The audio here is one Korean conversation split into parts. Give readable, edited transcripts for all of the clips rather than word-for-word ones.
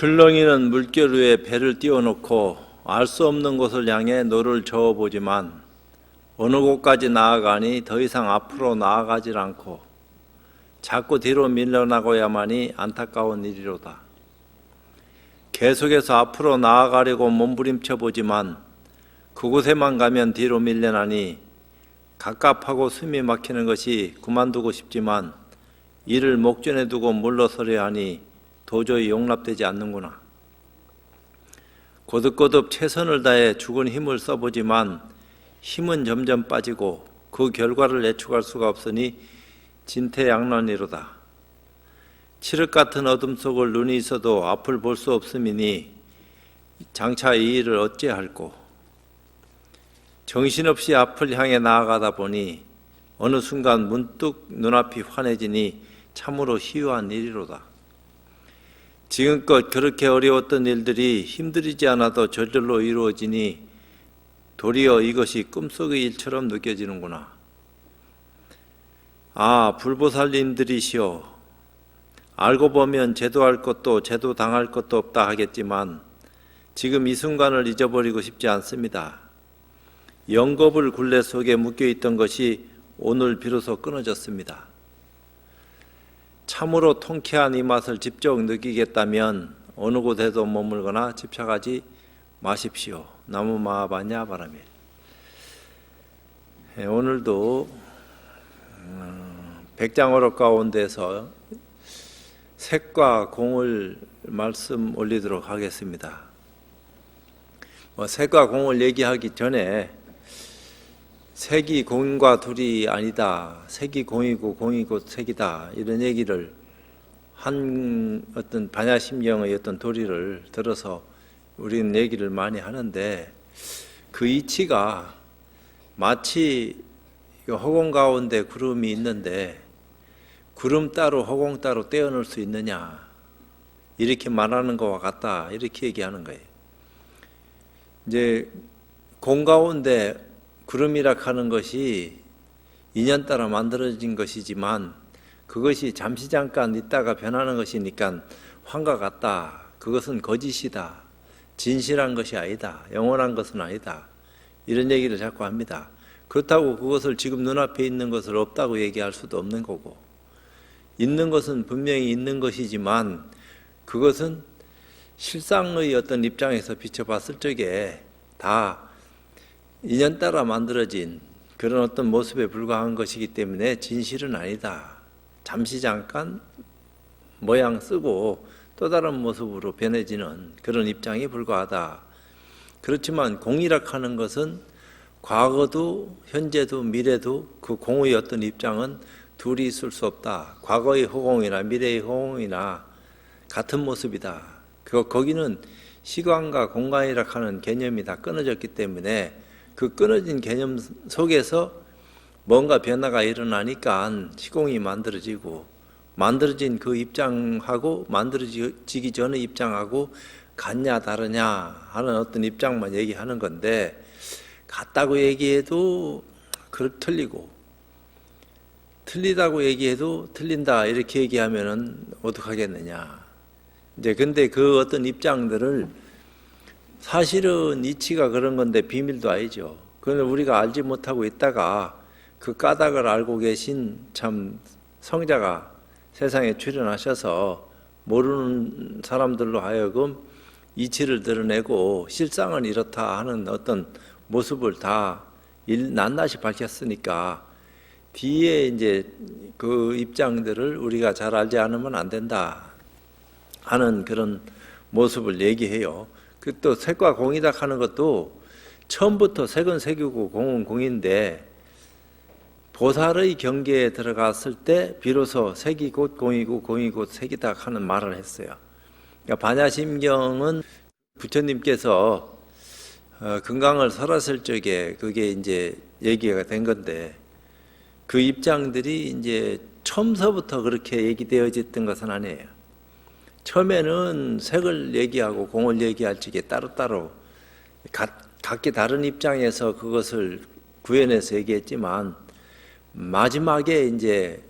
출렁이는 물결 위에 배를 띄워놓고 알 수 없는 곳을 향해 노를 저어보지만 어느 곳까지 나아가니 더 이상 앞으로 나아가질 않고 자꾸 뒤로 밀려나고야만이 안타까운 일이로다. 계속해서 앞으로 나아가려고 몸부림쳐 보지만 그곳에만 가면 뒤로 밀려나니 갑갑하고 숨이 막히는 것이 그만두고 싶지만 이를 목전에 두고 물러서려 하니 도저히 용납되지 않는구나. 거듭거듭 최선을 다해 죽은 힘을 써보지만 힘은 점점 빠지고 그 결과를 예측할 수가 없으니 진퇴양난이로다. 칠흑 같은 어둠 속을 눈이 있어도 앞을 볼 수 없음이니 장차 이 일을 어찌할꼬. 정신없이 앞을 향해 나아가다 보니 어느 순간 문득 눈앞이 환해지니 참으로 희유한 일이로다. 지금껏 그렇게 어려웠던 일들이 힘들이지 않아도 저절로 이루어지니 도리어 이것이 꿈속의 일처럼 느껴지는구나. 아, 불보살님들이시오. 알고 보면 제도할 것도 제도 당할 것도 없다 하겠지만 지금 이 순간을 잊어버리고 싶지 않습니다. 영겁을 굴레 속에 묶여있던 것이 오늘 비로소 끊어졌습니다. 참으로 통쾌한 이 맛을 직접 느끼겠다면 어느 곳에도 머물거나 집착하지 마십시오. 나무 마하바냐 바라밀. 오늘도 백장어록 가운데서 색과 공을 말씀 올리도록 하겠습니다. 색과 공을 얘기하기 전에 색이 공과 둘이 아니다. 색이 공이고 공이 곧 색이다. 이런 얘기를 한 어떤 반야심경의 어떤 도리를 들어서 우리는 얘기를 많이 하는데 그 이치가 마치 허공 가운데 구름이 있는데 구름 따로 허공 따로 떼어놓을 수 있느냐 이렇게 말하는 것과 같다 이렇게 얘기하는 거예요. 이제 공 가운데 구름이라 하는 것이 인연 따라 만들어진 것이지만 그것이 잠시 잠깐 있다가 변하는 것이니까 환과 같다. 그것은 거짓이다. 진실한 것이 아니다. 영원한 것은 아니다. 이런 얘기를 자꾸 합니다. 그렇다고 그것을 지금 눈앞에 있는 것을 없다고 얘기할 수도 없는 거고 있는 것은 분명히 있는 것이지만 그것은 실상의 어떤 입장에서 비춰봤을 적에 다 인연 따라 만들어진 그런 어떤 모습에 불과한 것이기 때문에 진실은 아니다. 잠시 잠깐 모양 쓰고 또 다른 모습으로 변해지는 그런 입장이 불과하다. 그렇지만 공이라 하는 것은 과거도 현재도 미래도 그 공의 어떤 입장은 둘이 있을 수 없다. 과거의 허공이나 미래의 허공이나 같은 모습이다. 거기는 시간과 공간이라 하는 개념이 다 끊어졌기 때문에 그 끊어진 개념 속에서 뭔가 변화가 일어나니까 시공이 만들어지고 만들어진 그 입장하고 만들어지기 전의 입장하고 같냐 다르냐 하는 어떤 입장만 얘기하는 건데 같다고 얘기해도 틀리고 틀리다고 얘기해도 틀린다 이렇게 얘기하면은 어떡하겠느냐. 이제 근데 그 어떤 입장들을 사실은 이치가 그런 건데 비밀도 아니죠. 그건 우리가 알지 못하고 있다가 그 까닭을 알고 계신 참 성자가 세상에 출현하셔서 모르는 사람들로 하여금 이치를 드러내고 실상은 이렇다 하는 어떤 모습을 다 낱낱이 밝혔으니까 뒤에 이제 그 입장들을 우리가 잘 알지 않으면 안 된다 하는 그런 모습을 얘기해요. 그 또 색과 공이다 하는 것도 처음부터 색은 색이고 공은 공인데 보살의 경계에 들어갔을 때 비로소 색이 곧 공이고 공이 곧 색이다 하는 말을 했어요. 그러니까 반야심경은 부처님께서 금강을 설하실 적에 그게 이제 얘기가 된 건데 그 입장들이 이제 처음서부터 그렇게 얘기되어졌던 것은 아니에요. 처음에는 색을 얘기하고 공을 얘기할 적에 따로따로 각기 다른 입장에서 그것을 구현해서 얘기했지만 마지막에 이제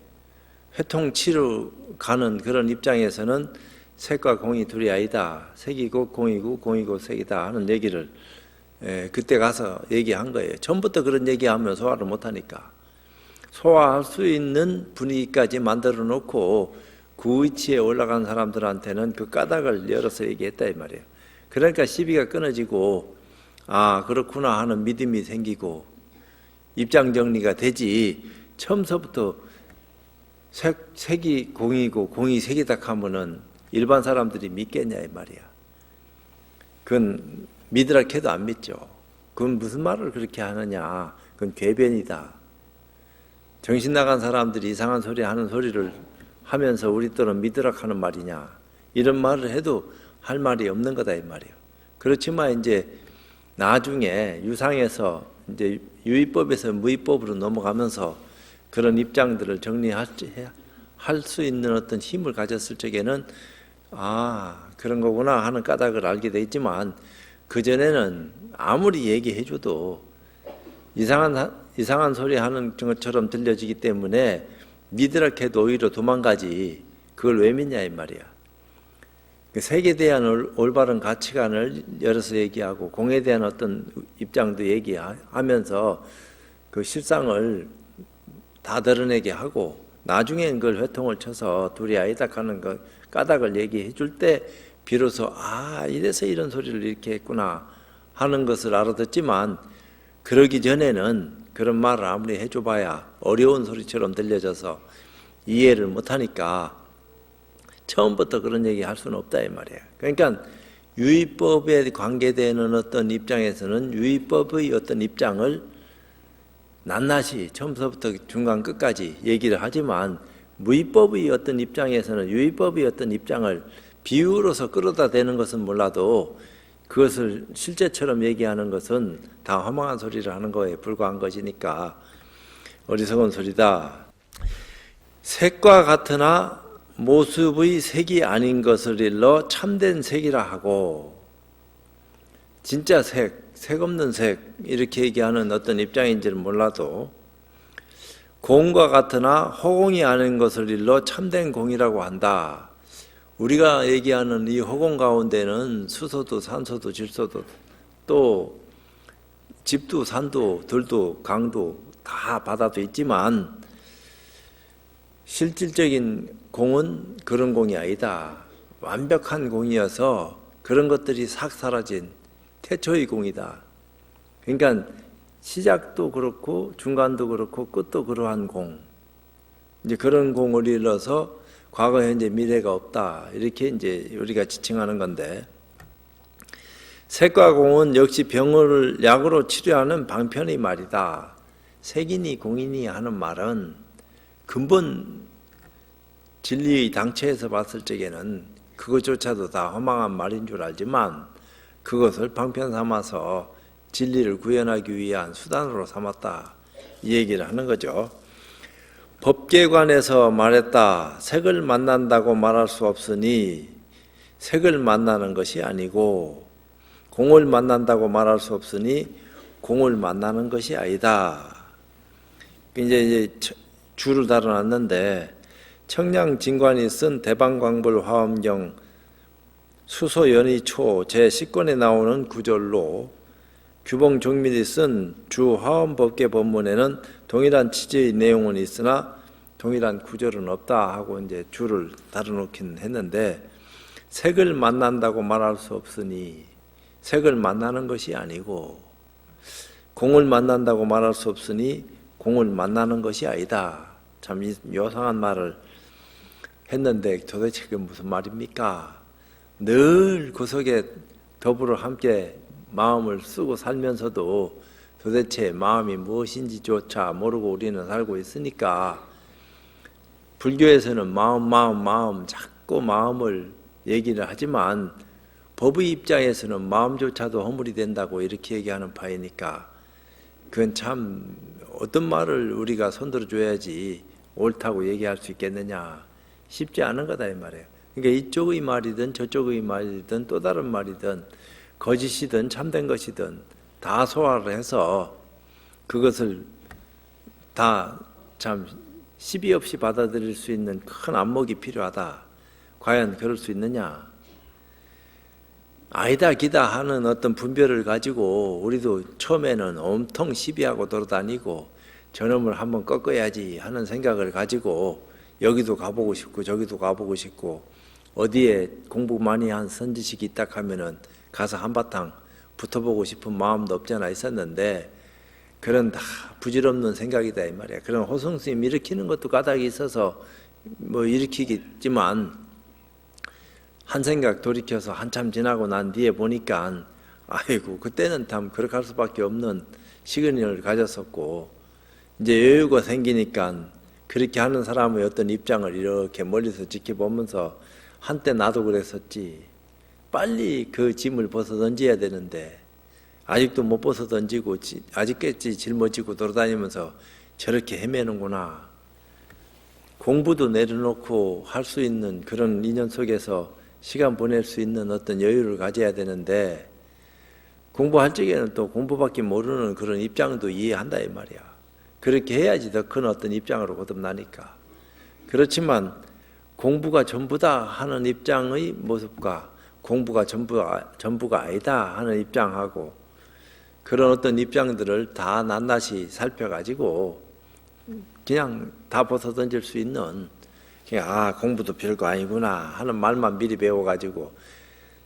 회통치로 가는 그런 입장에서는 색과 공이 둘이 아니다. 색이고 공이고 공이고 색이다 하는 얘기를 그때 가서 얘기한 거예요. 처음부터 그런 얘기하면 소화를 못하니까. 소화할 수 있는 분위기까지 만들어 놓고 그 위치에 올라간 사람들한테는 그 까닭을 열어서 얘기했다 이 말이에요. 그러니까 시비가 끊어지고 아 그렇구나 하는 믿음이 생기고 입장 정리가 되지. 처음서부터 색이 공이고 공이 색이다 하면은 일반 사람들이 믿겠냐 이 말이야. 그건 믿으라 해도 안 믿죠. 그건 무슨 말을 그렇게 하느냐. 그건 궤변이다. 정신 나간 사람들이 이상한 소리 하는 소리를 하면서 우리 또는 믿으라 하는 말이냐. 이런 말을 해도 할 말이 없는 거다 이 말이에요. 그렇지만 이제 나중에 유상에서 이제 유의법에서 무의법으로 넘어가면서 그런 입장들을 정리할 수 있는 어떤 힘을 가졌을 적에는 아 그런 거구나 하는 까닭을 알게 되지만 그전에는 아무리 얘기해줘도 이상한 소리 하는 것처럼 들려지기 때문에 믿으라 해도 오히려 도망가지. 그걸 왜 믿냐 이 말이야. 색에 대한 올바른 가치관을 열어서 얘기하고 공에 대한 어떤 입장도 얘기하면서 그 실상을 다 드러내게 하고 나중엔 그걸 회통을 쳐서 둘이 아니다 하는 거 까닭을 얘기해 줄 때 비로소 아 이래서 이런 소리를 이렇게 했구나 하는 것을 알아듣지만 그러기 전에는 그런 말을 아무리 해줘봐야 어려운 소리처럼 들려져서 이해를 못하니까 처음부터 그런 얘기 할 수는 없다 이 말이에요. 그러니까 유의법에 관계되는 어떤 입장에서는 유의법의 어떤 입장을 낱낱이 처음부터 중간 끝까지 얘기를 하지만 무의법의 어떤 입장에서는 유의법의 어떤 입장을 비유로서 끌어다 대는 것은 몰라도 그것을 실제처럼 얘기하는 것은 다 허망한 소리를 하는 거에 불과한 것이니까 어리석은 소리다. 색과 같으나 모습의 색이 아닌 것을 일러 참된 색이라 하고 진짜 색 없는 색 이렇게 얘기하는 어떤 입장인지는 몰라도 공과 같으나 허공이 아닌 것을 일러 참된 공이라고 한다. 우리가 얘기하는 이 허공 가운데는 수소도 산소도 질소도 또 집도 산도 들도 강도 다 바다도 있지만 실질적인 공은 그런 공이 아니다. 완벽한 공이어서 그런 것들이 싹 사라진 태초의 공이다. 그러니까 시작도 그렇고 중간도 그렇고 끝도 그러한 공. 이제 그런 공을 일러서 과거, 현재, 미래가 없다. 이렇게 이제 우리가 지칭하는 건데 색과 공은 역시 병을 약으로 치료하는 방편의 말이다. 색이니 공이니 하는 말은 근본 진리의 당체에서 봤을 적에는 그것조차도 다 허망한 말인 줄 알지만 그것을 방편 삼아서 진리를 구현하기 위한 수단으로 삼았다. 이 얘기를 하는 거죠. 법계관에서 말했다. 색을 만난다고 말할 수 없으니 색을 만나는 것이 아니고 공을 만난다고 말할 수 없으니 공을 만나는 것이 아니다. 이제 주를 달아놨는데 청량진관이 쓴 대방광불 화엄경 수소연의초 제10권에 나오는 구절로 규봉종밀이 쓴 주화엄법계 법문에는 동일한 취지의 내용은 있으나 동일한 구절은 없다 하고 이제 주를 달아놓긴 했는데 색을 만난다고 말할 수 없으니 색을 만나는 것이 아니고 공을 만난다고 말할 수 없으니 공을 만나는 것이 아니다. 참 요상한 말을 했는데 도대체 그게 무슨 말입니까? 늘 그 속에 더불어 함께 마음을 쓰고 살면서도 도대체 마음이 무엇인지조차 모르고 우리는 살고 있으니까 불교에서는 마음 자꾸 마음을 얘기를 하지만 법의 입장에서는 마음조차도 허물이 된다고 이렇게 얘기하는 바이니까 그건 참 어떤 말을 우리가 손들어 줘야지 옳다고 얘기할 수 있겠느냐 쉽지 않은 거다 이 말이에요. 그러니까 이쪽의 말이든 저쪽의 말이든 또 다른 말이든 거짓이든 참된 것이든 다 소화를 해서 그것을 다 참 시비 없이 받아들일 수 있는 큰 안목이 필요하다. 과연 그럴 수 있느냐? 아니다 기다 하는 어떤 분별을 가지고 우리도 처음에는 엄청 시비하고 돌아다니고 저놈을 한번 꺾어야지 하는 생각을 가지고 여기도 가보고 싶고 저기도 가보고 싶고 어디에 공부 많이 한 선지식이 있다 하면은 가서 한바탕 붙어보고 싶은 마음도 없잖아 있었는데 그런 다 부질없는 생각이다 이 말이야. 그런 호성스님 일으키는 것도 까닭이 있어서 뭐 일으키겠지만 한 생각 돌이켜서 한참 지나고 난 뒤에 보니까 아이고 그때는 참 그렇게 할 수밖에 없는 시간을 가졌었고 이제 여유가 생기니까 그렇게 하는 사람의 어떤 입장을 이렇게 멀리서 지켜보면서 한때 나도 그랬었지. 빨리 그 짐을 벗어 던져야 되는데 아직도 못 벗어 던지고 아직까지 짊어지고 돌아다니면서 저렇게 헤매는구나. 공부도 내려놓고 할 수 있는 그런 인연 속에서 시간 보낼 수 있는 어떤 여유를 가져야 되는데 공부할 적에는 또 공부밖에 모르는 그런 입장도 이해한다 이 말이야. 그렇게 해야지 더 큰 어떤 입장으로 거듭나니까. 그렇지만 공부가 전부다 하는 입장의 모습과 공부가 전부가 아니다 하는 입장하고 그런 어떤 입장들을 다 낱낱이 살펴가지고 그냥 다 벗어 던질 수 있는 그냥 공부도 별거 아니구나 하는 말만 미리 배워가지고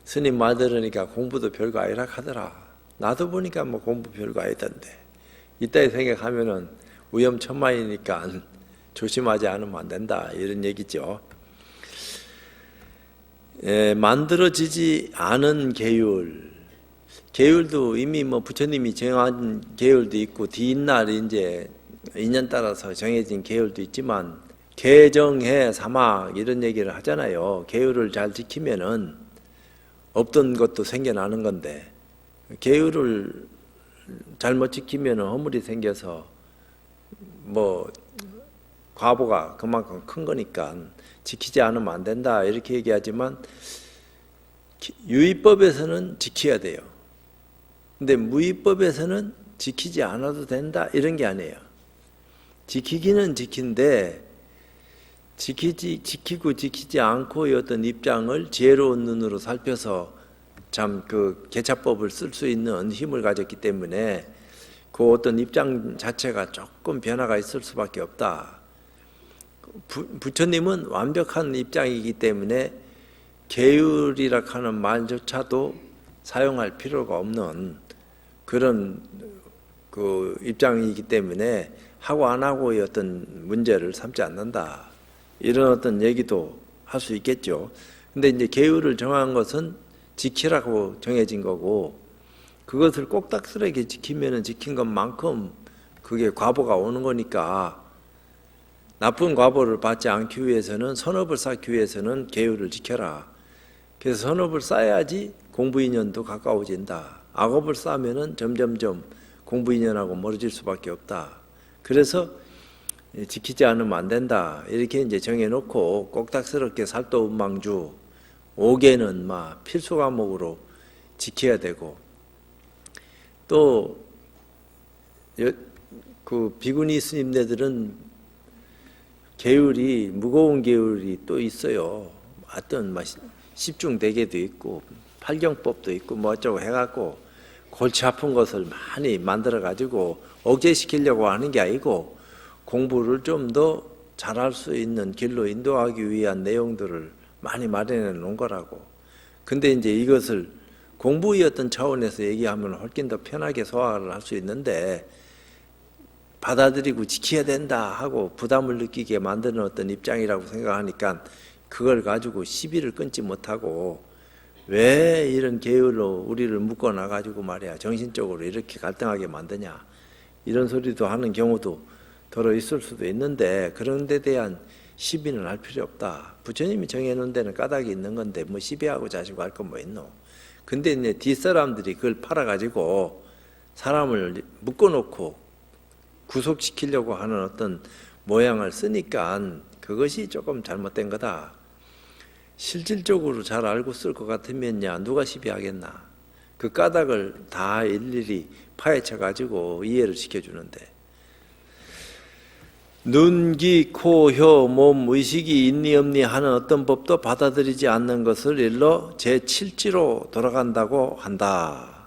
스님 말 들으니까 공부도 별거 아니라 하더라. 나도 보니까 뭐 공부 별거 아니던데 이따위 생각하면은 위험천만이니까 조심하지 않으면 안 된다 이런 얘기죠. 만들어지지 않은 계율도 이미 뭐 부처님이 정한 계율도 있고 뒤잇날 이제 인연 따라서 정해진 계율도 있지만 개정해 사막 이런 얘기를 하잖아요. 계율을 잘 지키면은 없던 것도 생겨나는 건데 계율을 잘못 지키면은 허물이 생겨서 뭐 과보가 그만큼 큰 거니까 지키지 않으면 안 된다 이렇게 얘기하지만 유의법에서는 지켜야 돼요. 근데 무의법에서는 지키지 않아도 된다 이런 게 아니에요. 지키기는 지킨데 지키고 지키지 않고의 어떤 입장을 지혜로운 눈으로 살펴서 참 그 개차법을 쓸 수 있는 힘을 가졌기 때문에 그 어떤 입장 자체가 조금 변화가 있을 수밖에 없다. 부처님은 완벽한 입장이기 때문에 계율이라 하는 말조차도 사용할 필요가 없는 그런 그 입장이기 때문에 하고 안 하고의 어떤 문제를 삼지 않는다. 이런 어떤 얘기도 할 수 있겠죠. 근데 이제 계율을 정한 것은 지키라고 정해진 거고 그것을 꼭딱스레게 지키면은 지킨 것만큼 그게 과보가 오는 거니까 나쁜 과보를 받지 않기 위해서는 선업을 쌓기 위해서는 계율을 지켜라. 그래서 선업을 쌓아야지 공부 인연도 가까워진다. 악업을 쌓으면은 점점점 공부 인연하고 멀어질 수밖에 없다. 그래서 지키지 않으면 안 된다. 이렇게 이제 정해놓고 꼭딱스럽게 살도운망주 5개는 막 필수 과목으로 지켜야 되고 또 그 비구니 스님네들은 계율이 무거운 계율이 또 있어요. 어떤 십중대계도 있고 팔경법도 있고 뭐 어쩌고 해갖고 골치 아픈 것을 많이 만들어 가지고 억제시키려고 하는 게 아니고 공부를 좀 더 잘할 수 있는 길로 인도하기 위한 내용들을 많이 마련해 놓은 거라고. 근데 이제 이것을 공부의 어떤 차원에서 얘기하면 훨씬 더 편하게 소화를 할 수 있는데 받아들이고 지켜야 된다 하고 부담을 느끼게 만드는 어떤 입장이라고 생각하니까 그걸 가지고 시비를 끊지 못하고 왜 이런 계율로 우리를 묶어놔 가지고 말이야 정신적으로 이렇게 갈등하게 만드냐 이런 소리도 하는 경우도 더러 있을 수도 있는데 그런 데 대한 시비는 할 필요 없다. 부처님이 정해놓은 데는 까닭이 있는 건데 뭐 시비하고 자시고 할 건 뭐 있노. 근데 이제 뒷사람들이 그걸 팔아가지고 사람을 묶어놓고 구속시키려고 하는 어떤 모양을 쓰니까 그것이 조금 잘못된 거다. 실질적으로 잘 알고 쓸 것 같으면야 누가 시비하겠나. 그 까닭을 다 일일이 파헤쳐가지고 이해를 시켜주는데 눈, 귀, 코, 혀, 몸, 의식이 있니 없니 하는 어떤 법도 받아들이지 않는 것을 일러 제7지로 돌아간다고 한다.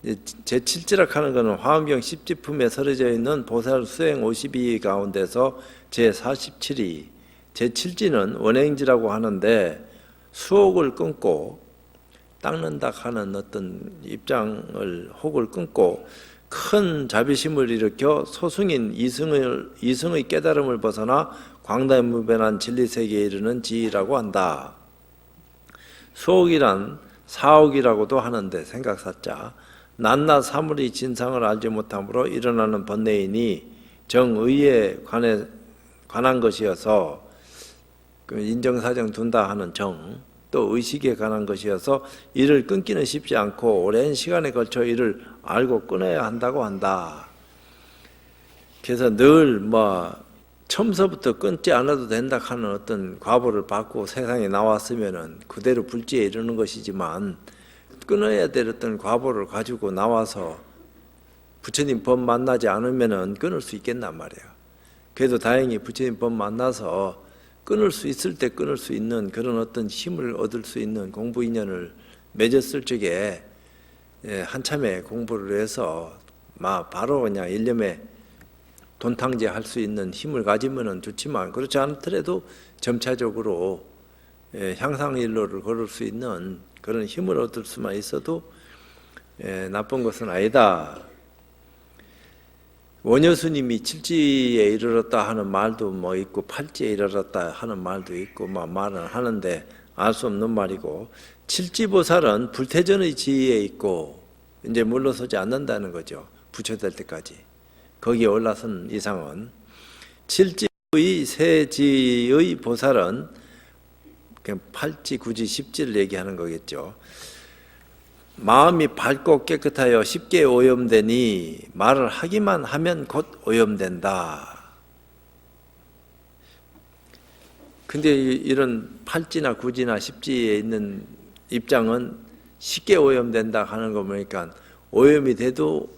제7지락 하는 것은 화엄경 10지품에 서려져 있는 보살 수행 52 가운데서 제47위, 제7지는 원행지라고 하는데 수혹을 끊고 닦는다 하는 어떤 입장을 혹을 끊고 큰 자비심을 일으켜 소승인 이승의 깨달음을 벗어나 광대무변한 진리세계에 이르는 지위라고 한다. 수혹이란 사혹이라고도 하는데 생각사자 낱낱 사물의 진상을 알지 못함으로 일어나는 번뇌이니 정의에 관한 것이어서 인정사정 둔다 하는 정, 또 의식에 관한 것이어서 이를 끊기는 쉽지 않고 오랜 시간에 걸쳐 이를 알고 끊어야 한다고 한다. 그래서 늘 처음서부터 끊지 않아도 된다 하는 어떤 과보를 받고 세상에 나왔으면은 그대로 불지에 이르는 것이지만 끊어야 될 어떤 과보를 가지고 나와서 부처님 법 만나지 않으면은 끊을 수 있겠단 말이야. 그래도 다행히 부처님 법 만나서 끊을 수 있을 때 끊을 수 있는 그런 어떤 힘을 얻을 수 있는 공부 인연을 맺었을 적에 한참에 공부를 해서 바로 그냥 일념에 돈탕제 할 수 있는 힘을 가지면은 좋지만 그렇지 않더라도 점차적으로 향상일로를 걸을 수 있는 그런 힘을 얻을 수만 있어도 나쁜 것은 아니다. 원효스님이 7지에 이르렀다 하는 말도 있고 8지에 이르렀다 하는 말도 있고 말은 하는데 알 수 없는 말이고 7지보살은 불태전의 지위에 있고 이제 물러서지 않는다는 거죠. 부처될 때까지. 거기에 올라선 이상은 7지의 세지의 보살은 8지, 9지, 10지를 얘기하는 거겠죠. 마음이 밝고 깨끗하여 쉽게 오염되니 말을 하기만 하면 곧 오염된다. 근데 이런 8지나 9지나 10지에 있는 입장은 쉽게 오염된다 하는 거 보니까 오염이 돼도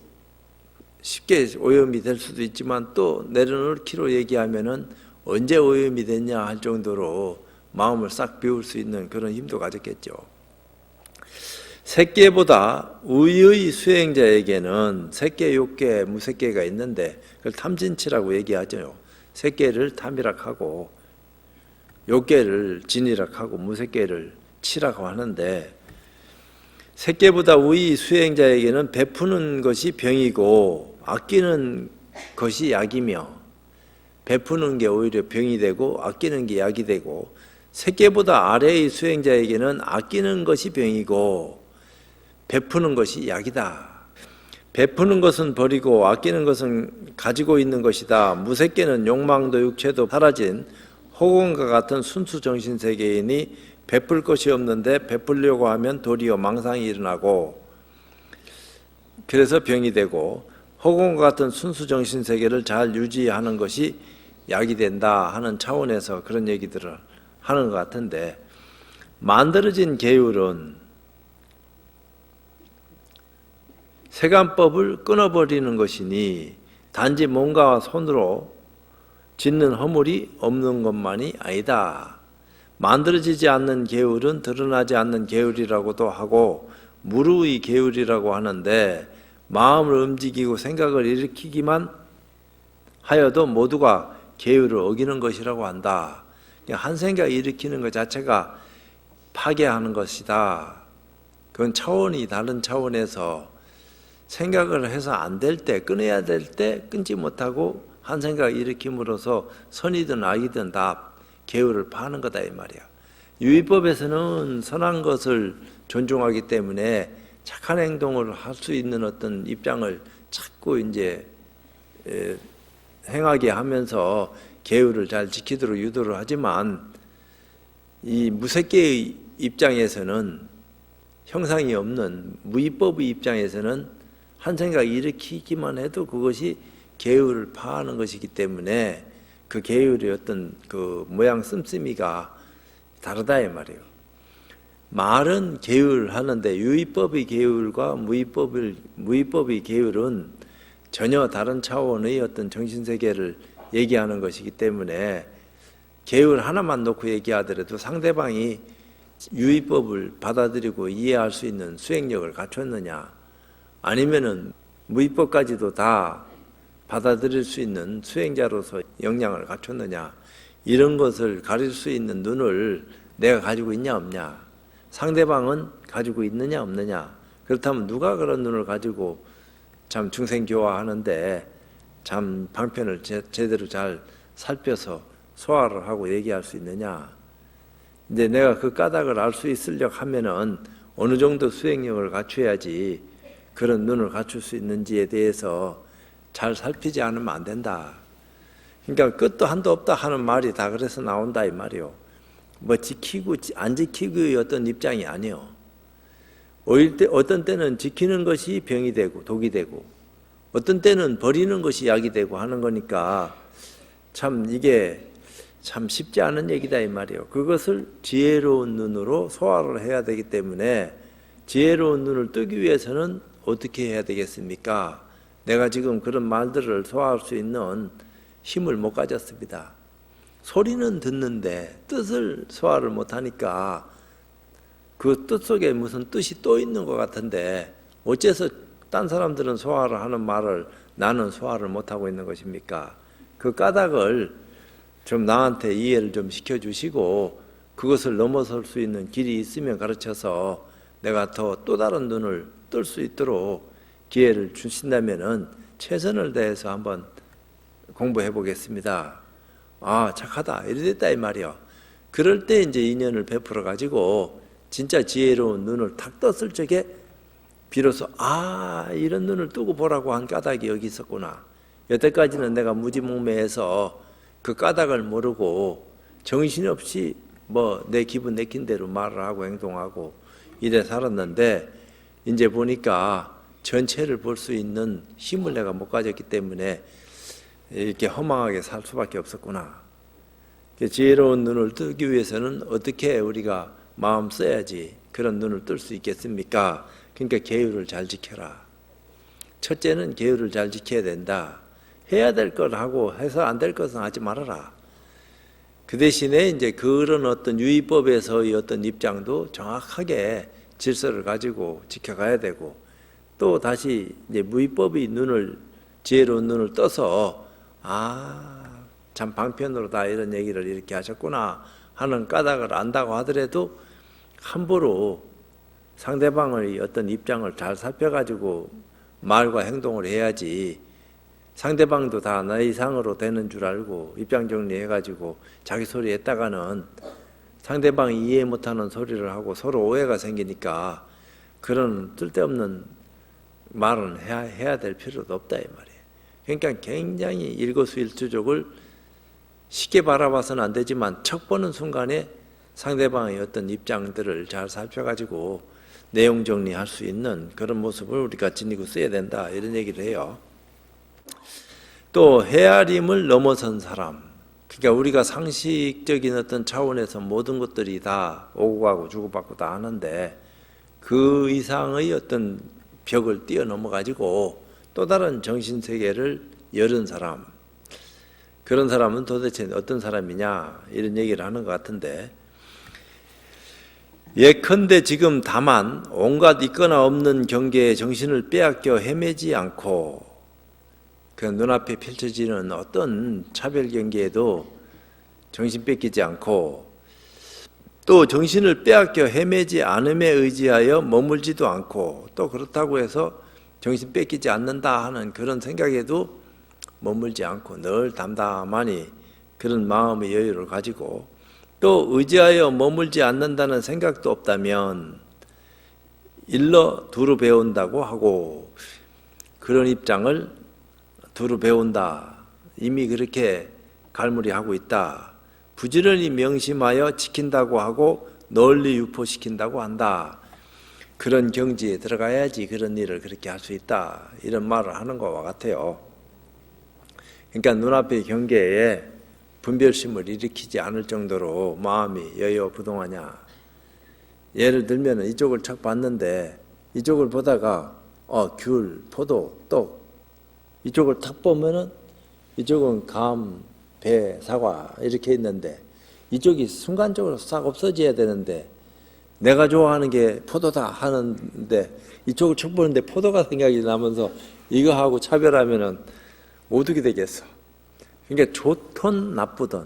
쉽게 오염이 될 수도 있지만 또 내려놓기로 얘기하면은 언제 오염이 됐냐 할 정도로 마음을 싹 비울 수 있는 그런 힘도 가졌겠죠. 색계보다 우의 수행자에게는 색계, 욕계, 무색계가 있는데 그걸 탐진치라고 얘기하죠. 색계를 탐이락하고 욕계를 진이락하고 무색계를 치라고 하는데 색계보다 우의 수행자에게는 베푸는 것이 병이고 아끼는 것이 약이며 베푸는 게 오히려 병이 되고 아끼는 게 약이 되고 색계보다 아래의 수행자에게는 아끼는 것이 병이고 베푸는 것이 약이다. 베푸는 것은 버리고 아끼는 것은 가지고 있는 것이다. 무색계는 욕망도 육체도 사라진 호공과 같은 순수 정신세계이니 베풀 것이 없는데 베풀려고 하면 도리어 망상이 일어나고 그래서 병이 되고 호공과 같은 순수 정신세계를 잘 유지하는 것이 약이 된다 하는 차원에서 그런 얘기들을 하는 것 같은데 만들어진 계율은 세간법을 끊어버리는 것이니 단지 몸과 손으로 짓는 허물이 없는 것만이 아니다. 만들어지지 않는 계율은 드러나지 않는 계율이라고도 하고 무르의 계율이라고 하는데 마음을 움직이고 생각을 일으키기만 하여도 모두가 계율을 어기는 것이라고 한다. 한 생각 일으키는 것 자체가 파괴하는 것이다. 그건 차원이 다른 차원에서 생각을 해서 안 될 때, 끊어야 될 때 끊지 못하고 한 생각 일으킴으로써 선이든 악이든 다 계율을 파는 거다 이 말이야. 유의법에서는 선한 것을 존중하기 때문에 착한 행동을 할 수 있는 어떤 입장을 자꾸 이제 행하게 하면서 계율을 잘 지키도록 유도를 하지만 이 무색계의 입장에서는 형상이 없는 무의법의 입장에서는 한 생각 일으키기만 해도 그것이 계율을 파하는 것이기 때문에 그 계율의 어떤 그 모양 씀씀이가 다르다 이 말이에요. 말은 계율하는데 유의법의 계율과 무의법의 계율은 전혀 다른 차원의 어떤 정신세계를 얘기하는 것이기 때문에 계율 하나만 놓고 얘기하더라도 상대방이 유의법을 받아들이고 이해할 수 있는 수행력을 갖췄느냐, 아니면은 무의법까지도 다 받아들일 수 있는 수행자로서 역량을 갖췄느냐, 이런 것을 가릴 수 있는 눈을 내가 가지고 있냐 없냐, 상대방은 가지고 있느냐 없느냐, 그렇다면 누가 그런 눈을 가지고 참 중생교화하는데 참 방편을 제대로 잘 살펴서 소화를 하고 얘기할 수 있느냐. 근데 내가 그 까닭을 알 수 있으려고 하면은 어느 정도 수행력을 갖춰야지 그런 눈을 갖출 수 있는지에 대해서 잘 살피지 않으면 안 된다. 그러니까 끝도 한도 없다 하는 말이 다 그래서 나온다 이 말이요. 뭐 지키고 안 지키고의 어떤 입장이 아니요. 어떤 때는 지키는 것이 병이 되고 독이 되고, 어떤 때는 버리는 것이 약이 되고 하는 거니까 참 이게 참 쉽지 않은 얘기다 이 말이에요. 그것을 지혜로운 눈으로 소화를 해야 되기 때문에 지혜로운 눈을 뜨기 위해서는 어떻게 해야 되겠습니까? 내가 지금 그런 말들을 소화할 수 있는 힘을 못 가졌습니다. 소리는 듣는데 뜻을 소화를 못하니까 그 뜻 속에 무슨 뜻이 또 있는 것 같은데 어째서 딴 사람들은 소화를 하는 말을 나는 소화를 못하고 있는 것입니까? 그 까닭을 좀 나한테 이해를 좀 시켜주시고 그것을 넘어설 수 있는 길이 있으면 가르쳐서 내가 또 다른 눈을 뜰 수 있도록 기회를 주신다면은 최선을 다해서 한번 공부해 보겠습니다. 아, 착하다. 이래 됐다 이 말이요. 그럴 때 이제 인연을 베풀어 가지고 진짜 지혜로운 눈을 탁 떴을 적에 비로소 이런 눈을 뜨고 보라고 한 까닭이 여기 있었구나. 여태까지는 내가 무지몽매해서 그 까닭을 모르고 정신없이 뭐 내 기분 내킨 대로 말을 하고 행동하고 이래 살았는데 이제 보니까 전체를 볼 수 있는 힘을 내가 못 가졌기 때문에 이렇게 허망하게 살 수밖에 없었구나. 지혜로운 눈을 뜨기 위해서는 어떻게 우리가 마음 써야지 그런 눈을 뜰 수 있겠습니까? 그러니까 계율을 잘 지켜라. 첫째는 계율을 잘 지켜야 된다. 해야 될 걸 하고 해서 안 될 것은 하지 말아라. 그 대신에 이제 그런 어떤 유의법에서의 어떤 입장도 정확하게 질서를 가지고 지켜가야 되고, 또 다시 이제 무의법의 눈을, 지혜로운 눈을 떠서 참 방편으로 다 이런 얘기를 이렇게 하셨구나 하는 까닭을 안다고 하더라도 함부로 상대방의 어떤 입장을 잘 살펴가지고 말과 행동을 해야지, 상대방도 다 나 이상으로 되는 줄 알고 입장 정리해가지고 자기 소리 했다가는 상대방이 이해 못하는 소리를 하고 서로 오해가 생기니까 그런 쓸데없는 말은 해야 될 필요도 없다 이 말이에요. 그러니까 굉장히 일거수일투족을 쉽게 바라봐서는 안 되지만 척 보는 순간에 상대방의 어떤 입장들을 잘 살펴가지고 내용 정리할 수 있는 그런 모습을 우리가 지니고 써야 된다 이런 얘기를 해요. 또 헤아림을 넘어선 사람, 그러니까 우리가 상식적인 어떤 차원에서 모든 것들이 다 오고 가고 주고받고 다 하는데 그 이상의 어떤 벽을 뛰어넘어 가지고 또 다른 정신세계를 열은 사람, 그런 사람은 도대체 어떤 사람이냐 이런 얘기를 하는 것 같은데, 예컨대 지금 다만 온갖 있거나 없는 경계에 정신을 빼앗겨 헤매지 않고 그 눈앞에 펼쳐지는 어떤 차별 경계에도 정신 뺏기지 않고, 또 정신을 빼앗겨 헤매지 않음에 의지하여 머물지도 않고, 또 그렇다고 해서 정신 뺏기지 않는다 하는 그런 생각에도 머물지 않고 늘 담담하니 그런 마음의 여유를 가지고, 또 의지하여 머물지 않는다는 생각도 없다면 일러 두루 배운다고 하고, 그런 입장을 두루 배운다, 이미 그렇게 갈무리하고 있다, 부지런히 명심하여 지킨다고 하고 널리 유포시킨다고 한다, 그런 경지에 들어가야지 그런 일을 그렇게 할 수 있다, 이런 말을 하는 것과 같아요. 그러니까 눈앞의 경계에 분별심을 일으키지 않을 정도로 마음이 여여부동하냐. 예를 들면 이쪽을 척 봤는데 이쪽을 보다가 귤, 포도, 떡, 이쪽을 탁 보면은 이쪽은 감, 배, 사과 이렇게 있는데 이쪽이 순간적으로 싹 없어져야 되는데 내가 좋아하는 게 포도다 하는데 이쪽을 쭉 보는데 포도가 생각이 나면서 이거하고 차별하면은 어떻게 되겠어? 그러니까 좋든 나쁘든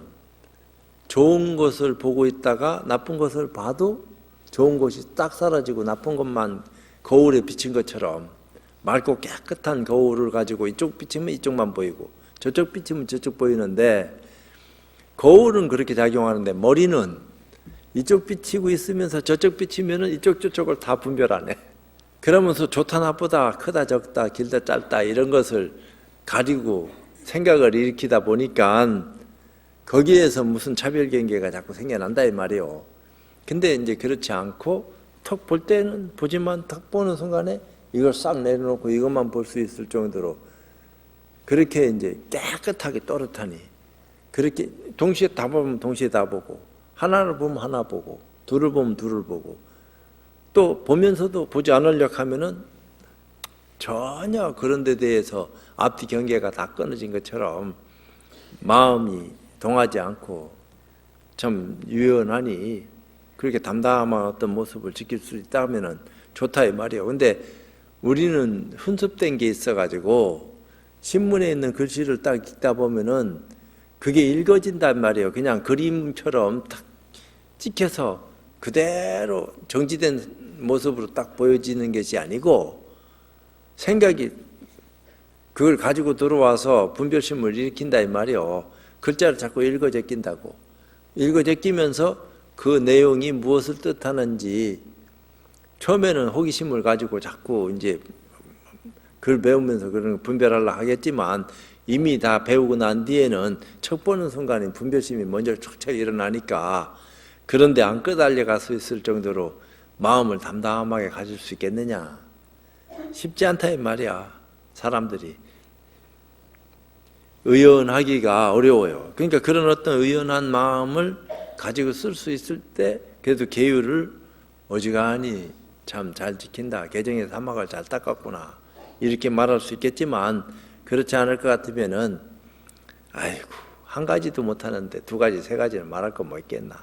좋은 것을 보고 있다가 나쁜 것을 봐도 좋은 것이 딱 사라지고 나쁜 것만 거울에 비친 것처럼 맑고 깨끗한 거울을 가지고 이쪽 비치면 이쪽만 보이고 저쪽 비치면 저쪽 보이는데 거울은 그렇게 작용하는데 머리는 이쪽 비치고 있으면서 저쪽 비치면은 이쪽 저쪽을 다 분별하네. 그러면서 좋다 나쁘다 크다 적다 길다 짧다 이런 것을 가지고 생각을 일으키다 보니까 거기에서 무슨 차별 경계가 자꾸 생겨난다 이 말이요. 근데 이제 그렇지 않고 턱 볼 때는 보지만 턱 보는 순간에 이걸 싹 내려놓고 이것만 볼 수 있을 정도로 그렇게 이제 깨끗하게 또렷하니 그렇게 동시에 다 보면 동시에 다 보고 하나를 보면 하나 보고 둘을 보면 둘을 보고 또 보면서도 보지 않으려고 하면은 전혀 그런 데 대해서 앞뒤 경계가 다 끊어진 것처럼 마음이 동하지 않고 참 유연하니 그렇게 담담한 어떤 모습을 지킬 수 있다면은 좋다 이 말이에요. 근데 우리는 훈습된 게 있어가지고 신문에 있는 글씨를 딱 읽다 보면은 그게 읽어진단 말이에요. 그냥 그림처럼 딱 찍혀서 그대로 정지된 모습으로 딱 보여지는 것이 아니고 생각이 그걸 가지고 들어와서 분별심을 일으킨다 이 말이에요. 글자를 자꾸 읽어 제낀다고. 읽어 제끼면서 그 내용이 무엇을 뜻하는지 처음에는 호기심을 가지고 자꾸 이제 글 배우면서 그런 거 분별하려고 하겠지만 이미 다 배우고 난 뒤에는 첫 보는 순간에 분별심이 먼저 촉촉 일어나니까 그런데 안 끄달려 갈 수 있을 정도로 마음을 담담하게 가질 수 있겠느냐? 쉽지 않다 이 말이야. 사람들이 의연하기가 어려워요. 그러니까 그런 어떤 의연한 마음을 가지고 쓸 수 있을 때 그래도 계율을 어지간히 참 잘 지킨다. 개정의 사막을 잘 닦았구나. 이렇게 말할 수 있겠지만 그렇지 않을 것 같으면은 아이고 한 가지도 못하는데 두 가지 세 가지를 말할 거 뭐 있겠나.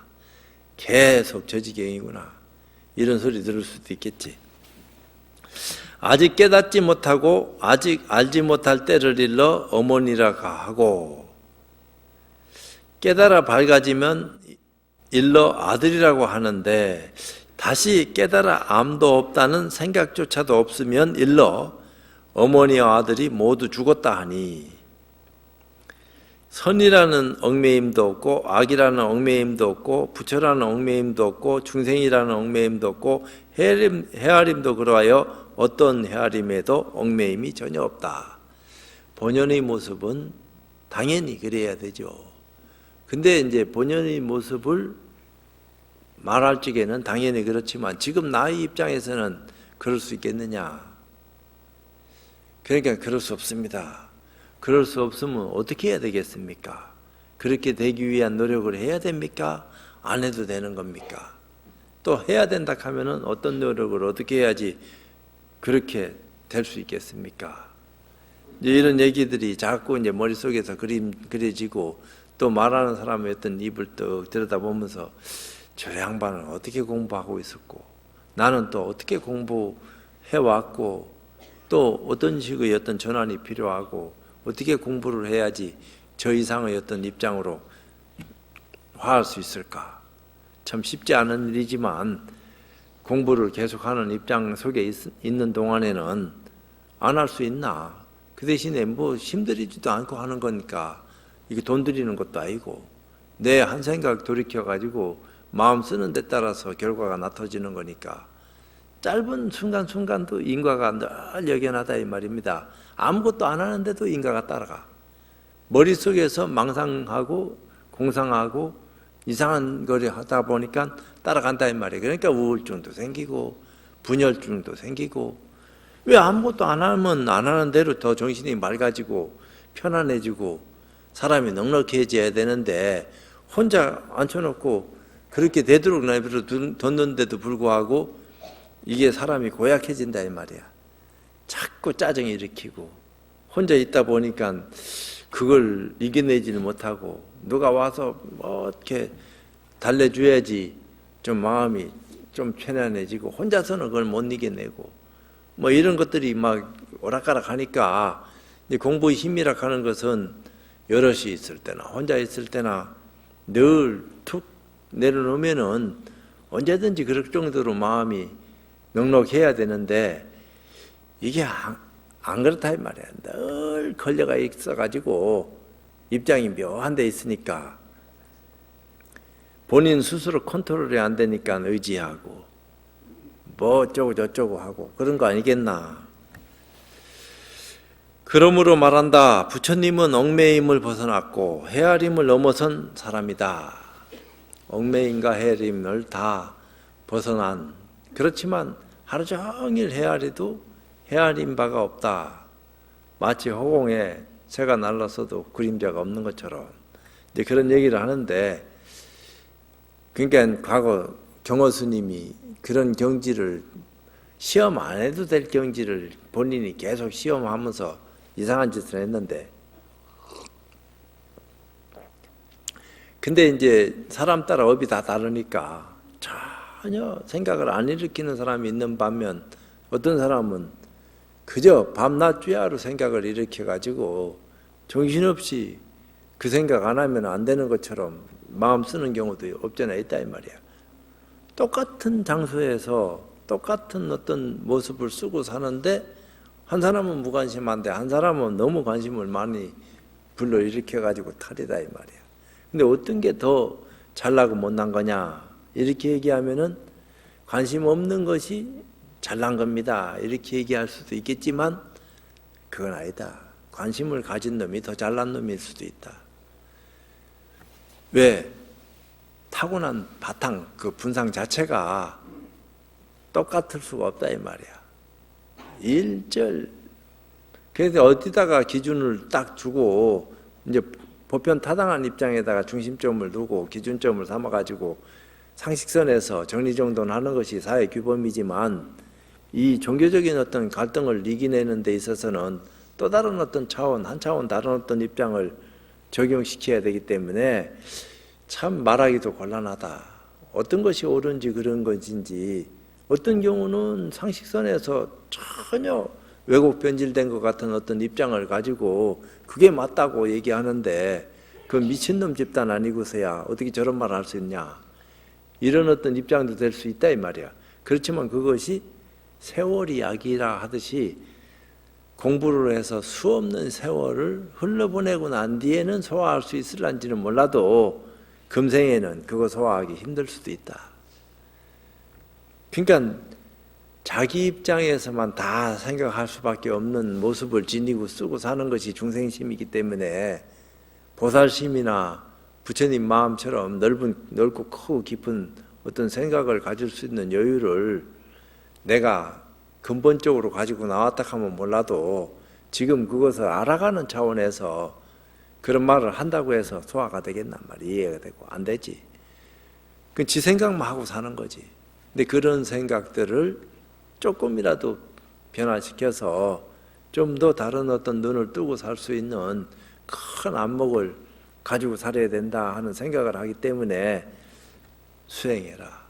계속 저 지경이구나. 이런 소리 들을 수도 있겠지. 아직 깨닫지 못하고 아직 알지 못할 때를 일러 어머니라 하고 깨달아 밝아지면 일러 아들이라고 하는데 다시 깨달아 암도 없다는 생각조차도 없으면 일러 어머니와 아들이 모두 죽었다 하니 선이라는 얽매임도 없고 악이라는 얽매임도 없고 부처라는 얽매임도 없고 중생이라는 얽매임도 없고 헤아림도 그러하여 어떤 헤아림에도 얽매임이 전혀 없다. 본연의 모습은 당연히 그래야 되죠. 근데 이제 본연의 모습을 말할 적에는 당연히 그렇지만 지금 나의 입장에서는 그럴 수 있겠느냐? 그러니까 그럴 수 없습니다. 그럴 수 없으면 어떻게 해야 되겠습니까? 그렇게 되기 위한 노력을 해야 됩니까? 안 해도 되는 겁니까? 또 해야 된다 하면은 어떤 노력을 어떻게 해야지 그렇게 될 수 있겠습니까? 이제 이런 얘기들이 자꾸 이제 머릿속에서 그려지고 또 말하는 사람의 어떤 입을 떡 들여다보면서 저 양반은 어떻게 공부하고 있었고 나는 또 어떻게 공부해왔고 또 어떤 식의 어떤 전환이 필요하고 어떻게 공부를 해야지 저 이상의 어떤 입장으로 화할 수 있을까? 참 쉽지 않은 일이지만 공부를 계속하는 입장 속에 있는 동안에는 안 할 수 있나? 그 대신에 뭐 힘들이지도 않고 하는 거니까 이게 돈 들이는 것도 아니고 내 한 생각 돌이켜가지고 마음 쓰는 데 따라서 결과가 나타지는 거니까 짧은 순간순간도 인과가 늘 여견하다 이 말입니다. 아무것도 안 하는데도 인과가 따라가. 머릿속에서 망상하고 공상하고 이상한 거를 하다 보니까 따라간다 이 말이에요. 그러니까 우울증도 생기고 분열증도 생기고 왜 아무것도 안 하면 안 하는 대로 더 정신이 맑아지고 편안해지고 사람이 넉넉해져야 되는데 혼자 앉혀놓고 그렇게 되도록 내버려 뒀는데도 불구하고 이게 사람이 고약해진다 이 말이야. 자꾸 짜증 일으키고 혼자 있다 보니까 그걸 이겨내지는 못하고 누가 와서 뭐 어떻게 달래줘야지 좀 마음이 좀 편안해지고 혼자서는 그걸 못 이겨내고 뭐 이런 것들이 막 오락가락 하니까 공부의 힘이라 하는 것은 여럿이 있을 때나 혼자 있을 때나 늘 툭 내려놓으면은 언제든지 그럴 정도로 마음이 넉넉해야 되는데 이게 안 그렇다 이 말이야. 늘 걸려가 있어가지고 입장이 묘한 데 있으니까 본인 스스로 컨트롤이 안 되니까 의지하고 뭐 어쩌고 저쩌고 하고 그런 거 아니겠나. 그러므로 말한다. 부처님은 얽매임을 벗어났고 헤아림을 넘어선 사람이다. 얽매임과 헤아림을 다 벗어난, 그렇지만 하루 종일 헤아려도 헤아린 바가 없다. 마치 허공에 새가 날라서도 그림자가 없는 것처럼 이제 그런 얘기를 하는데, 그러니까 과거 경호 스님이 그런 경지를 시험 안 해도 될 경지를 본인이 계속 시험하면서 이상한 짓을 했는데, 근데 이제 사람 따라 업이 다 다르니까 전혀 생각을 안 일으키는 사람이 있는 반면 어떤 사람은 그저 밤낮 쥐하로 생각을 일으켜가지고 정신없이 그 생각 안 하면 안 되는 것처럼 마음 쓰는 경우도 없잖아 있다 이 말이야. 똑같은 장소에서 똑같은 어떤 모습을 쓰고 사는데 한 사람은 무관심한데 한 사람은 너무 관심을 많이 불러일으켜가지고 탈이다 이 말이야. 근데 어떤 게 더 잘나고 못난 거냐 이렇게 얘기하면은 관심 없는 것이 잘난 겁니다 이렇게 얘기할 수도 있겠지만 그건 아니다. 관심을 가진 놈이 더 잘난 놈일 수도 있다. 왜? 타고난 바탕 그 분상 자체가 똑같을 수가 없다 이 말이야. 일절. 그래서 어디다가 기준을 딱 주고 이제 보편 타당한 입장에다가 중심점을 두고 기준점을 삼아가지고 상식선에서 정리정돈하는 것이 사회 규범이지만 이 종교적인 어떤 갈등을 이겨내는 데 있어서는 또 다른 어떤 차원, 한 차원 다른 어떤 입장을 적용시켜야 되기 때문에 참 말하기도 곤란하다. 어떤 것이 옳은지 그런 것인지 어떤 경우는 상식선에서 전혀 왜곡 변질된 것 같은 어떤 입장을 가지고 그게 맞다고 얘기하는데 그 미친놈 집단 아니고서야 어떻게 저런 말을 할 수 있냐 이런 어떤 입장도 될 수 있다 이 말이야. 그렇지만 그것이 세월이 약이라 하듯이 공부를 해서 수없는 세월을 흘러보내고 난 뒤에는 소화할 수 있을런지는 몰라도 금생에는 그거 소화하기 힘들 수도 있다. 그러니까 자기 입장에서만 다 생각할 수밖에 없는 모습을 지니고 쓰고 사는 것이 중생심이기 때문에 보살심이나 부처님 마음처럼 넓고 크고 깊은 어떤 생각을 가질 수 있는 여유를 내가 근본적으로 가지고 나왔다 하면 몰라도 지금 그것을 알아가는 차원에서 그런 말을 한다고 해서 소화가 되겠단 말이야. 이해가 되고 안 되지. 그 지 생각만 하고 사는 거지. 근데 그런 생각들을 조금이라도 변화시켜서 좀 더 다른 어떤 눈을 뜨고 살 수 있는 큰 안목을 가지고 살아야 된다 하는 생각을 하기 때문에 수행해라.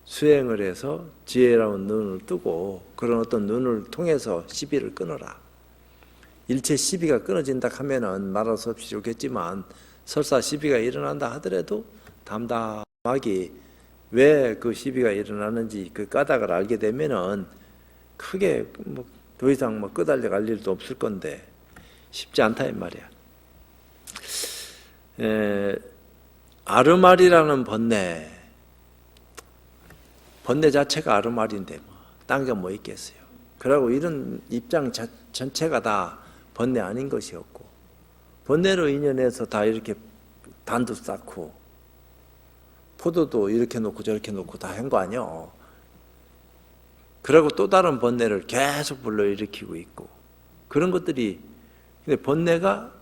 수행을 해서 지혜로운 눈을 뜨고 그런 어떤 눈을 통해서 시비를 끊어라. 일체 시비가 끊어진다 하면은 말할 수 없이 좋겠지만 설사 시비가 일어난다 하더라도 담담하게 왜 그 시비가 일어나는지 그 까닭을 알게 되면은 크게 뭐 더 이상 뭐 끄달려 갈 일도 없을 건데 쉽지 않다 이 말이야. 아르말이라는 번뇌 자체가 아르말인데 뭐 딴 게 뭐 있겠어요. 그러고 이런 입장 전체가 다 번뇌 아닌 것이 없고 번뇌로 인연해서 다 이렇게 단도 쌓고 포도도 이렇게 놓고 저렇게 놓고 다 한 거 아니야. 그리고 또 다른 번뇌를 계속 불러일으키고 있고 그런 것들이 근데 번뇌가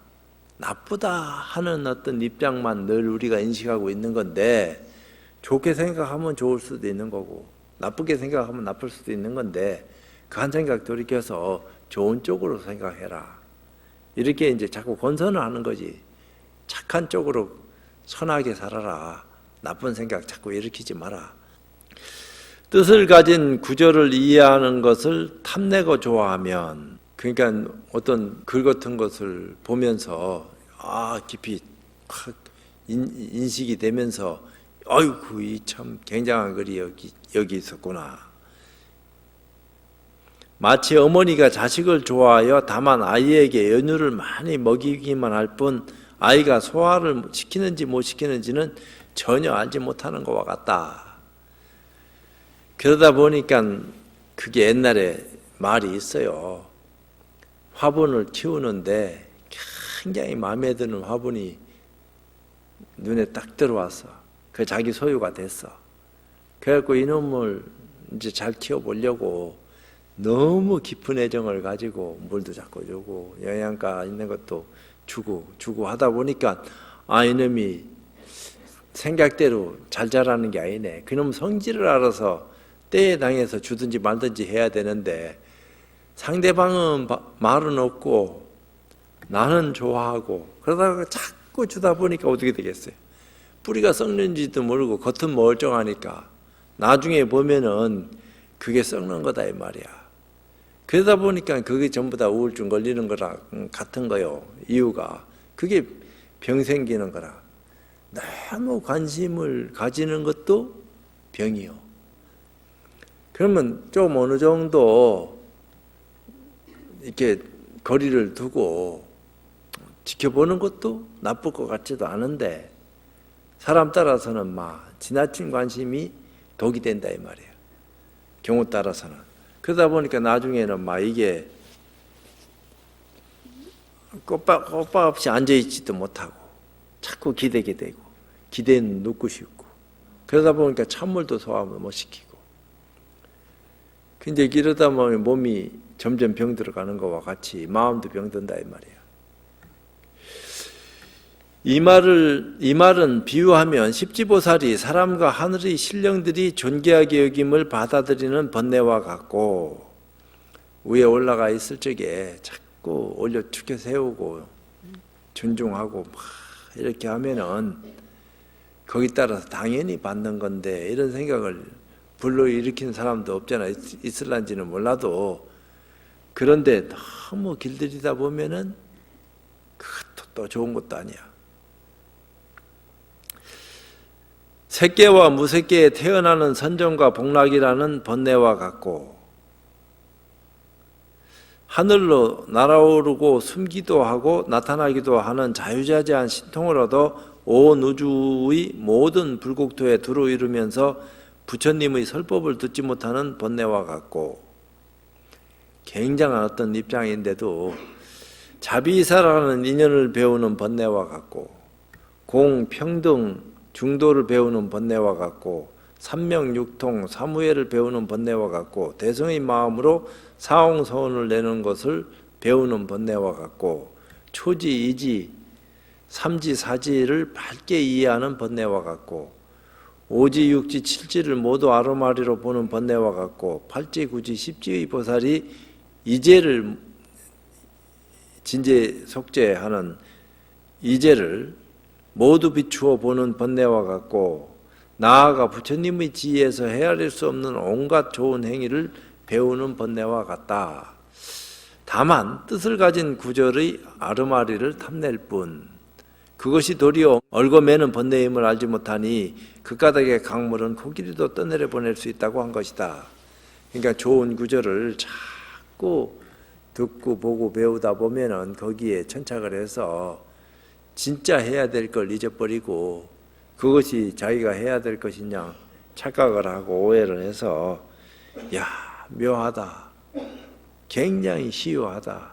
나쁘다 하는 어떤 입장만 늘 우리가 인식하고 있는 건데 좋게 생각하면 좋을 수도 있는 거고 나쁘게 생각하면 나쁠 수도 있는 건데 그 한 생각 돌이켜서 좋은 쪽으로 생각해라. 이렇게 이제 자꾸 권선을 하는 거지. 착한 쪽으로 선하게 살아라. 나쁜 생각 자꾸 일으키지 마라. 뜻을 가진 구절을 이해하는 것을 탐내고 좋아하면, 그러니까 어떤 글 같은 것을 보면서 깊이 확 인식이 되면서 아이고 이 참 굉장한 글이 여기 있었구나. 마치 어머니가 자식을 좋아하여 다만 아이에게 연유를 많이 먹이기만 할 뿐 아이가 소화를 시키는지 못 시키는지는 전혀 알지 못하는 것과 같다. 그러다 보니까 그게 옛날에 말이 있어요. 화분을 키우는데 굉장히 마음에 드는 화분이 눈에 딱 들어왔어. 그 자기 소유가 됐어. 그래갖고 이놈을 이제 잘 키워보려고 너무 깊은 애정을 가지고 물도 자꾸 주고 영양가 있는 것도 주고 하다 보니까 이놈이 생각대로 잘 자라는 게 아니네. 그놈 성질을 알아서 때에 당해서 주든지 말든지 해야 되는데 상대방은 말은 없고 나는 좋아하고 그러다가 자꾸 주다 보니까 어떻게 되겠어요? 뿌리가 썩는지도 모르고 겉은 멀쩡하니까 나중에 보면은 그게 썩는 거다 이 말이야. 그러다 보니까 그게 전부 다 우울증 걸리는 거랑 같은 거요. 이유가 그게 병 생기는 거라. 너무 관심을 가지는 것도 병이요. 그러면 좀 어느 정도 이렇게 거리를 두고 지켜보는 것도 나쁠 것 같지도 않은데 사람 따라서는 막 지나친 관심이 독이 된다 이 말이에요. 경우 따라서는. 그러다 보니까 나중에는 막 이게 꼬박 없이 앉아있지도 못하고 자꾸 기대게 되고 기대는 눕고 싶고 그러다 보니까 찬물도 소화를 못 시키고 근데 이러다 보면 몸이 점점 병들어가는 것과 같이 마음도 병든다 이 말이에요. 이 말은 비유하면 십지보살이 사람과 하늘의 신령들이 존귀하게 여김을 받아들이는 번뇌와 같고 위에 올라가 있을 적에 자꾸 올려 축혀 세우고 존중하고 막 이렇게 하면은 거기 따라서 당연히 받는 건데 이런 생각을 불러일으키는 사람도 없잖아. 있을란지는 몰라도 그런데 너무 길들이다 보면은 그것도 또 좋은 것도 아니야. 새끼와 무새끼에 태어나는 선정과 복락이라는 번뇌와 같고 하늘로 날아오르고 숨기도 하고 나타나기도 하는 자유자재한 신통을 얻어 온 우주의 모든 불국토에 두루 이루면서 부처님의 설법을 듣지 못하는 번뇌와 같고 굉장한 어떤 입장인데도 자비사라는 인연을 배우는 번뇌와 같고 공평등 중도를 배우는 번뇌와 같고 삼명육통 사무예를 배우는 번뇌와 같고 대성의 마음으로 사홍서원을 내는 것을 배우는 번뇌와 같고 초지이지 삼지사지를 밝게 이해하는 번뇌와 같고 오지육지 칠지를 모두 아로마리로 보는 번뇌와 같고 팔지구지 십지의 보살이 이제를 진제 속죄하는 이제를 모두 비추어 보는 번뇌와 같고 나아가 부처님의 지혜에서 헤아릴 수 없는 온갖 좋은 행위를 배우는 번뇌와 같다. 다만 뜻을 가진 구절의 아르마리를 탐낼 뿐 그것이 도리어 얽어매는 번뇌임을 알지 못하니 그 까닭의 강물은 코끼리도 떠내려 보낼 수 있다고 한 것이다. 그러니까 좋은 구절을 자꾸 듣고 보고 배우다 보면은 거기에 천착을 해서 진짜 해야 될 걸 잊어버리고 그것이 자기가 해야 될 것이냐 착각을 하고 오해를 해서 야 묘하다 굉장히 시유하다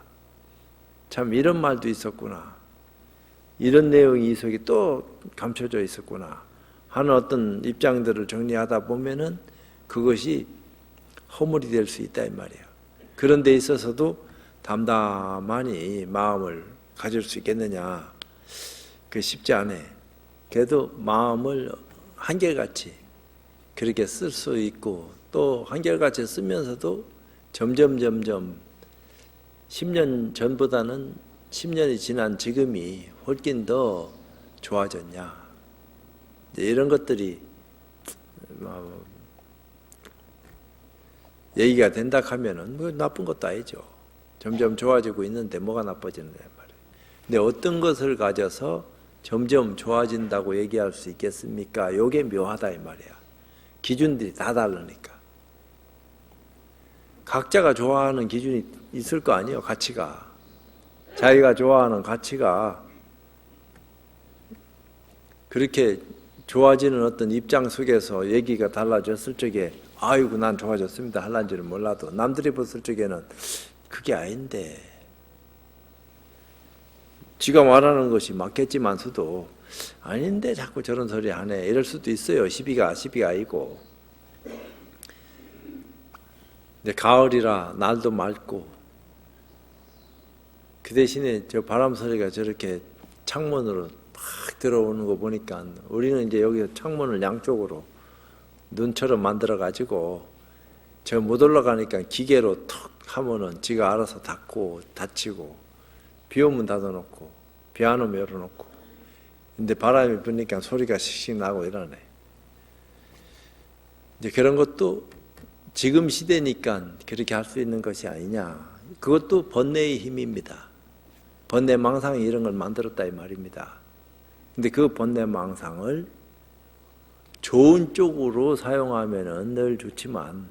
참 이런 말도 있었구나 이런 내용이 이 속에 또 감춰져 있었구나 하는 어떤 입장들을 정리하다 보면은 그것이 허물이 될 수 있다 이 말이에요. 그런 데 있어서도 담담하니 마음을 가질 수 있겠느냐 그 쉽지 않아. 그래도 마음을 한결같이 그렇게 쓸 수 있고 또 한결같이 쓰면서도 점점 10년 전보다는 10년이 지난 지금이 훨씬 더 좋아졌냐. 이제 이런 것들이 얘기가 된다 하면은 뭐 나쁜 것도 아니죠. 점점 좋아지고 있는데 뭐가 나빠지는데 말이에요. 근데 어떤 것을 가져서 점점 좋아진다고 얘기할 수 있겠습니까? 이게 묘하다 이 말이야. 기준들이 다 다르니까. 각자가 좋아하는 기준이 있을 거 아니에요. 가치가. 자기가 좋아하는 가치가 그렇게 좋아지는 어떤 입장 속에서 얘기가 달라졌을 적에 아이고 난 좋아졌습니다 할란지는 몰라도 남들이 봤을 적에는 그게 아닌데 지가 말하는 것이 맞겠지만서도 아닌데 자꾸 저런 소리 하네 이럴 수도 있어요. 시비가 아니고. 근데 가을이라 날도 맑고 그 대신에 저 바람 소리가 저렇게 창문으로 탁 들어오는 거 보니까 우리는 이제 여기서 창문을 양쪽으로 눈처럼 만들어 가지고 저 못 올라가니까 기계로 턱 하면은 지가 알아서 닫고 닫히고 비 오면 닫아놓고 비 안 오면 열어놓고 근데 바람이 부니까 소리가 씩씩 나고 이러네. 이제 그런 것도 지금 시대니까 그렇게 할 수 있는 것이 아니냐. 그것도 번뇌의 힘입니다. 번뇌망상이 이런 걸 만들었다 이 말입니다. 근데 그 번뇌망상을 좋은 쪽으로 사용하면은 늘 좋지만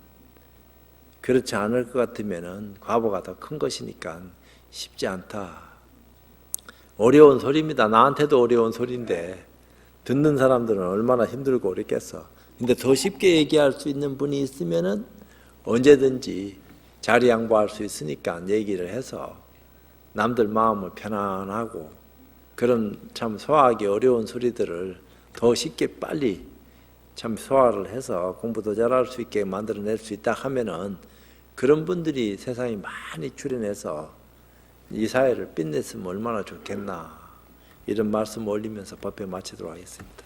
그렇지 않을 것 같으면은 과보가 더 큰 것이니까 쉽지 않다. 어려운 소리입니다. 나한테도 어려운 소리인데 듣는 사람들은 얼마나 힘들고 어렵겠어. 근데 더 쉽게 얘기할 수 있는 분이 있으면은 언제든지 자리 양보할 수 있으니까 얘기를 해서 남들 마음을 편안하고 그런 참 소화하기 어려운 소리들을 더 쉽게 빨리 참 소화를 해서 공부 더 잘할 수 있게 만들어낼 수 있다 하면은 그런 분들이 세상에 많이 출연해서 이 사회를 빛냈으면 얼마나 좋겠나 이런 말씀 올리면서 법회 마치도록 하겠습니다.